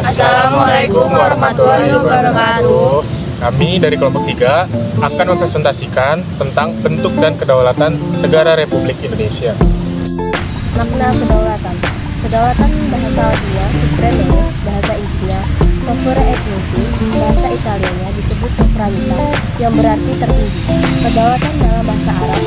Assalamualaikum warahmatullahi wabarakatuh. Kami dari kelompok 3 akan mempresentasikan tentang bentuk dan kedaulatan negara Republik Indonesia. Makna kedaulatan. Kedaulatan bahasa Latinnya supremacy, bahasa Inggrisnya sovereignty, bahasa Italianya disebut sovranità yang berarti tertinggi. Kedaulatan dalam bahasa Arab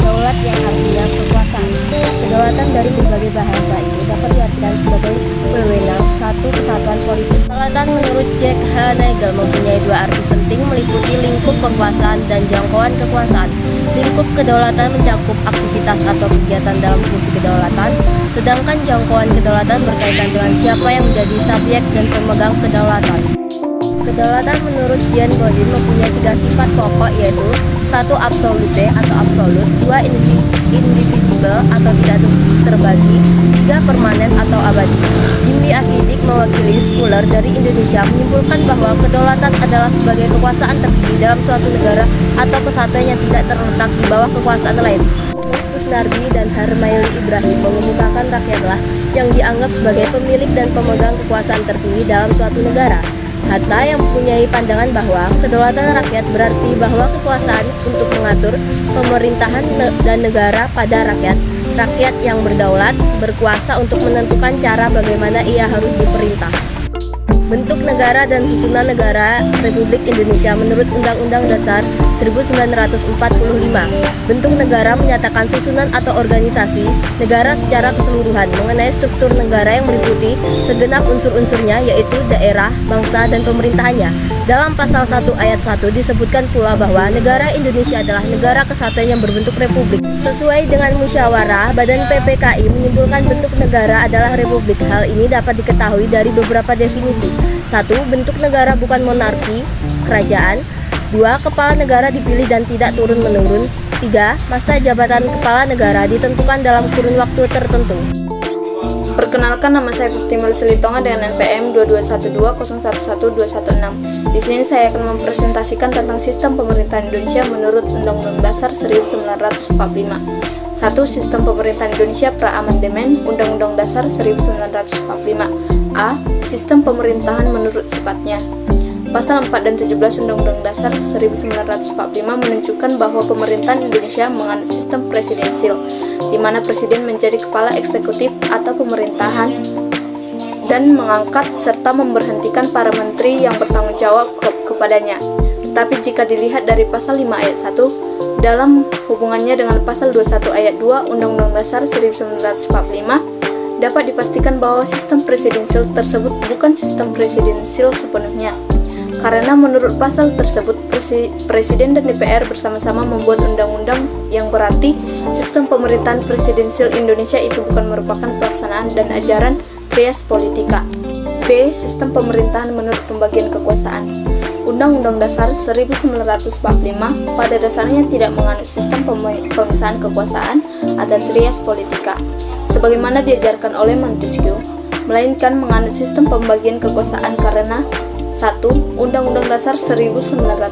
daulat yang artinya kekuasaan. Kedaulatan dari berbagai bahasa ini dapat diartikan sebagai wewenang, satu kesatuan politik. Kedaulatan menurut Jack H. Nagel mempunyai dua arti penting, meliputi lingkup kekuasaan dan jangkauan kekuasaan. Lingkup kedaulatan mencakup aktivitas atau kegiatan dalam fungsi kedaulatan, sedangkan jangkauan kedaulatan berkaitan dengan siapa yang menjadi subjek dan pemegang kedaulatan. Kedaulatan menurut Jean Bodin mempunyai tiga sifat pokok, yaitu 1. Absolute atau absolut, 2. Indivisible atau tidak terbagi, 3. Permanen atau abadi. Jimli Asidik, mewakili Scholar dari Indonesia, menyimpulkan bahwa kedaulatan adalah sebagai kekuasaan tertinggi dalam suatu negara atau kesatuan yang tidak terletak di bawah kekuasaan lain. Kusnardi dan Harmaili Ibrahim mengemukakan rakyatlah yang dianggap sebagai pemilik dan pemegang kekuasaan tertinggi dalam suatu negara. Hatta yang mempunyai pandangan bahwa kedaulatan rakyat berarti bahwa kekuasaan untuk mengatur pemerintahan dan negara pada rakyat. Rakyat yang berdaulat berkuasa untuk menentukan cara bagaimana ia harus diperintah. Bentuk negara dan susunan negara Republik Indonesia menurut Undang-Undang Dasar 1945. Bentuk negara menyatakan susunan atau organisasi negara secara keseluruhan. Mengenai struktur negara yang meliputi segenap unsur-unsurnya, yaitu daerah, bangsa, dan pemerintahannya. Dalam pasal 1 ayat 1 disebutkan pula bahwa negara Indonesia adalah negara kesatuan yang berbentuk republik. Sesuai dengan musyawarah, Badan PPKI menyimpulkan bentuk negara adalah republik. Hal ini dapat diketahui dari beberapa definisi. 1. Bentuk negara bukan monarki, kerajaan. 2. Kepala negara dipilih dan tidak turun-menurun. 3. Masa jabatan kepala negara ditentukan dalam kurun waktu tertentu. Perkenalkan, nama saya Buktimal Selitonga dengan NPM 22120111216. Di sini saya akan mempresentasikan tentang sistem pemerintahan Indonesia menurut Undang-Undang Dasar 1945. 1. Sistem pemerintahan Indonesia pra-amandemen Undang-Undang Dasar 1945. A. Sistem pemerintahan menurut sifatnya. Pasal 4 dan 17 Undang-Undang Dasar 1945 menunjukkan bahwa pemerintahan Indonesia menganut sistem presidensil, di mana presiden menjadi kepala eksekutif atau pemerintahan dan mengangkat serta memberhentikan para menteri yang bertanggung jawab kepadanya. Tapi jika dilihat dari pasal 5 ayat 1 dalam hubungannya dengan pasal 21 ayat 2 Undang-Undang Dasar 1945, dapat dipastikan bahwa sistem presidensil tersebut bukan sistem presidensil sepenuhnya. Karena menurut pasal tersebut, Presiden dan DPR bersama-sama membuat undang-undang, yang berarti sistem pemerintahan presidensil Indonesia itu bukan merupakan pelaksanaan dan ajaran trias politika. B. Sistem pemerintahan menurut pembagian kekuasaan. Undang-Undang Dasar 1945 pada dasarnya tidak menganut sistem pemisahan kekuasaan atau trias politika, sebagaimana diajarkan oleh Montesquieu, melainkan menganut sistem pembagian kekuasaan karena 1. Undang-Undang Dasar 1945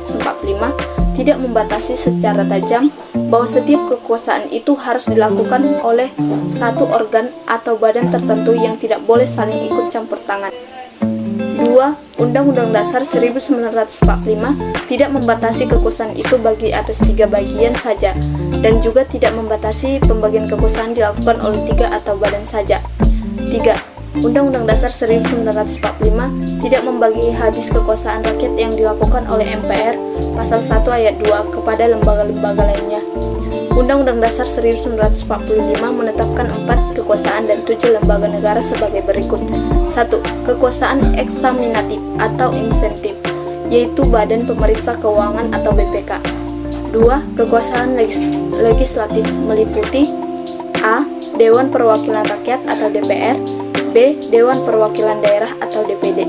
tidak membatasi secara tajam bahwa setiap kekuasaan itu harus dilakukan oleh satu organ atau badan tertentu yang tidak boleh saling ikut campur tangan. 2. Undang-Undang Dasar 1945 tidak membatasi kekuasaan itu bagi atas 3 bagian saja, dan juga tidak membatasi pembagian kekuasaan dilakukan oleh 3 atau badan saja. 3. Undang-Undang Dasar 1945 tidak membagi habis kekuasaan rakyat yang dilakukan oleh MPR pasal 1 ayat 2 kepada lembaga-lembaga lainnya. Undang-Undang Dasar 1945 menetapkan 4 kekuasaan dan 7 lembaga negara sebagai berikut. 1. Kekuasaan eksaminatif atau insentif, yaitu Badan Pemeriksa Keuangan atau BPK. 2. Kekuasaan legislatif meliputi A. Dewan Perwakilan Rakyat atau DPR, B. Dewan Perwakilan Daerah atau DPD.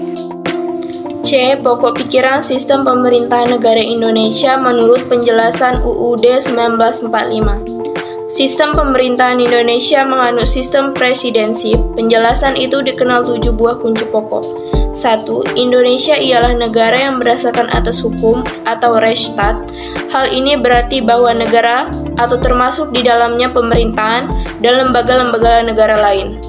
C. Pokok pikiran sistem pemerintahan negara Indonesia menurut penjelasan UUD 1945. Sistem pemerintahan Indonesia menganut sistem presidensi. Penjelasan itu dikenal 7 buah kunci pokok. 1. Indonesia ialah negara yang berdasarkan atas hukum atau Rechtsstaat. Hal ini berarti bahwa negara atau termasuk di dalamnya pemerintahan dan lembaga-lembaga negara lain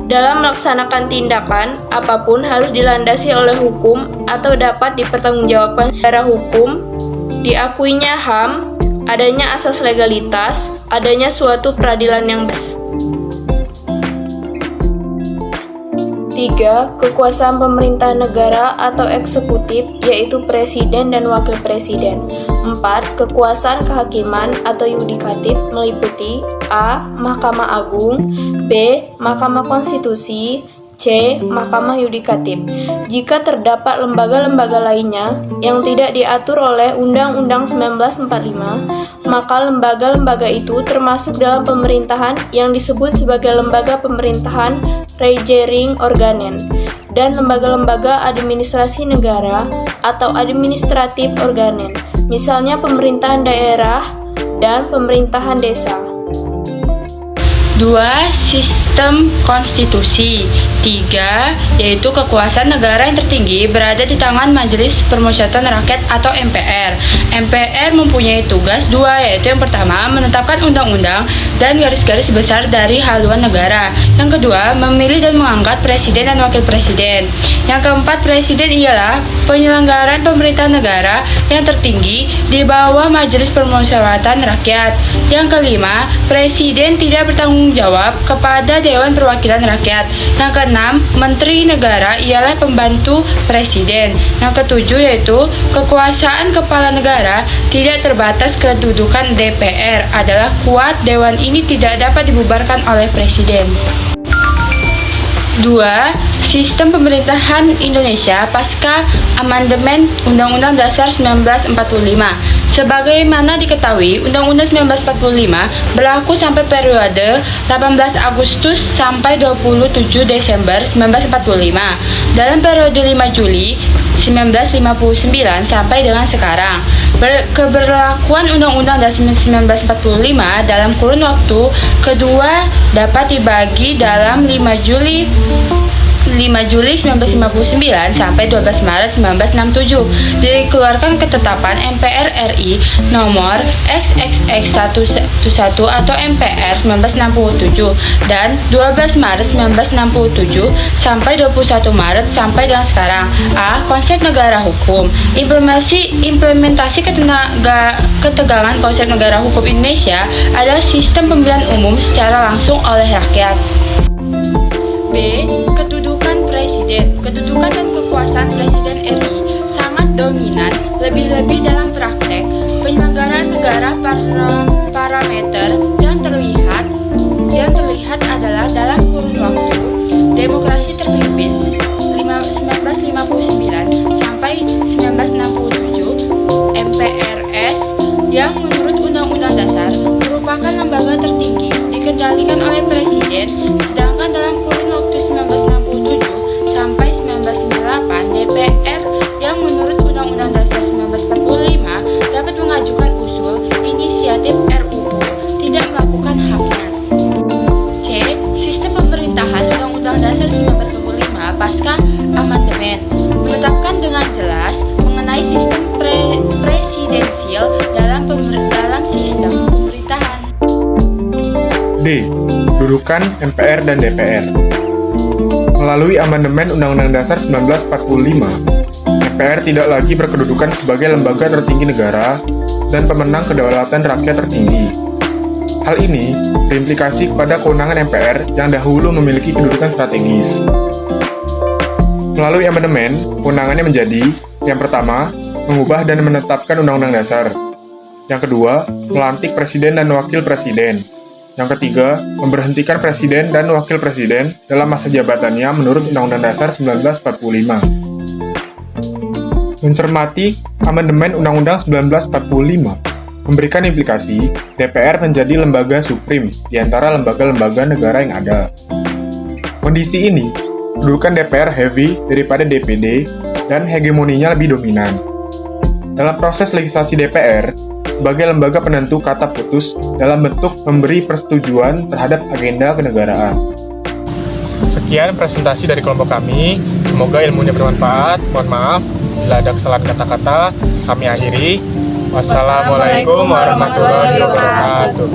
Dalam melaksanakan tindakan, apapun harus dilandasi oleh hukum atau dapat dipertanggungjawabkan secara hukum, diakuinya HAM, adanya asas legalitas, adanya suatu peradilan yang bebas. 3. Kekuasaan pemerintah negara atau eksekutif, yaitu presiden dan wakil presiden. 4. Kekuasaan kehakiman atau yudikatif meliputi A. Mahkamah Agung, B. Mahkamah Konstitusi, C. Mahkamah Yudikatif. Jika terdapat lembaga-lembaga lainnya yang tidak diatur oleh Undang-Undang 1945, maka lembaga-lembaga itu termasuk dalam pemerintahan yang disebut sebagai lembaga pemerintahan Regering Organen, dan lembaga-lembaga administrasi negara atau administratif organen, misalnya pemerintahan daerah dan pemerintahan desa. 2. Sistem konstitusi. 3. Yaitu kekuasaan negara yang tertinggi berada di tangan Majelis Permusyawaratan Rakyat atau MPR. MPR mempunyai tugas 2, yaitu yang pertama, menetapkan undang-undang dan garis-garis besar dari haluan negara. Yang kedua, memilih dan mengangkat presiden dan wakil presiden. Yang keempat, presiden ialah penyelenggaraan pemerintahan negara yang tertinggi di bawah Majelis Permusyawaratan Rakyat. Yang kelima, presiden tidak bertanggung jawab kepada Dewan Perwakilan Rakyat. Yang keenam, Menteri Negara ialah pembantu presiden. Yang ketujuh yaitu kekuasaan kepala negara tidak terbatas kedudukan DPR adalah kuat. Dewan ini tidak dapat dibubarkan oleh presiden. 2. Sistem pemerintahan Indonesia pasca amandemen Undang-Undang Dasar 1945. Sebagaimana diketahui, Undang-Undang 1945 berlaku sampai periode 18 Agustus sampai 27 Desember 1945. Dalam periode 5 Juli 1959 sampai dengan sekarang. Keberlakuan Undang-Undang Dasar 1945 dalam kurun waktu kedua dapat dibagi dalam 5 Juli 1959 sampai 12 Maret 1967. Dikeluarkan ketetapan MPR RI nomor XXX11 atau MPR 1967 dan 12 Maret 1967 sampai 21 Maret sampai dengan sekarang. A. Konsep negara hukum. Implementasi ketegangan konsep negara hukum Indonesia adalah sistem pemilihan umum secara langsung oleh rakyat. B. Kedudukan dan kekuasaan Presiden RI sangat dominan, lebih-lebih dalam praktek penyelenggaraan negara. Parameter yang terlihat adalah dalam kurun waktu demokrasi terpimpin 1959 sampai 1967, MPRS yang menurut Undang-Undang Dasar merupakan lembaga tertinggi dikendalikan oleh Presiden, sedangkan dalam kurun waktu 1967 sampai 1998, DPR yang menurut Undang-Undang Dasar 1945 dapat mengajukan usul inisiatif RUU tidak melakukan haknya. C. Sistem pemerintahan Undang-Undang Dasar 1945 pasca amandemen menetapkan dengan jelas mengenai sistem presidensial dalam sistem pemerintahan. D. Dudukan MPR dan DPR. Melalui amandemen Undang-Undang Dasar 1945, MPR tidak lagi berkedudukan sebagai lembaga tertinggi negara dan pemenang kedaulatan rakyat tertinggi. Hal ini berimplikasi kepada kewenangan MPR yang dahulu memiliki kedudukan strategis. Melalui amandemen, kewenangannya menjadi: yang pertama, mengubah dan menetapkan Undang-Undang Dasar. Yang kedua, melantik presiden dan wakil presiden. Yang ketiga, memberhentikan presiden dan wakil presiden dalam masa jabatannya menurut Undang-Undang Dasar 1945. Mencermati amandemen Undang-Undang 1945 memberikan implikasi DPR menjadi lembaga suprim di antara lembaga-lembaga negara yang ada. Kondisi ini, kedudukan DPR heavy daripada DPD dan hegemoninya lebih dominan. Dalam proses legislasi DPR, sebagai lembaga penentu kata putus dalam bentuk memberi persetujuan terhadap agenda kenegaraan. Sekian presentasi dari kelompok kami. Semoga ilmunya bermanfaat. Mohon maaf bila ada kesalahan kata-kata. Kami akhiri. Wassalamualaikum warahmatullahi wabarakatuh.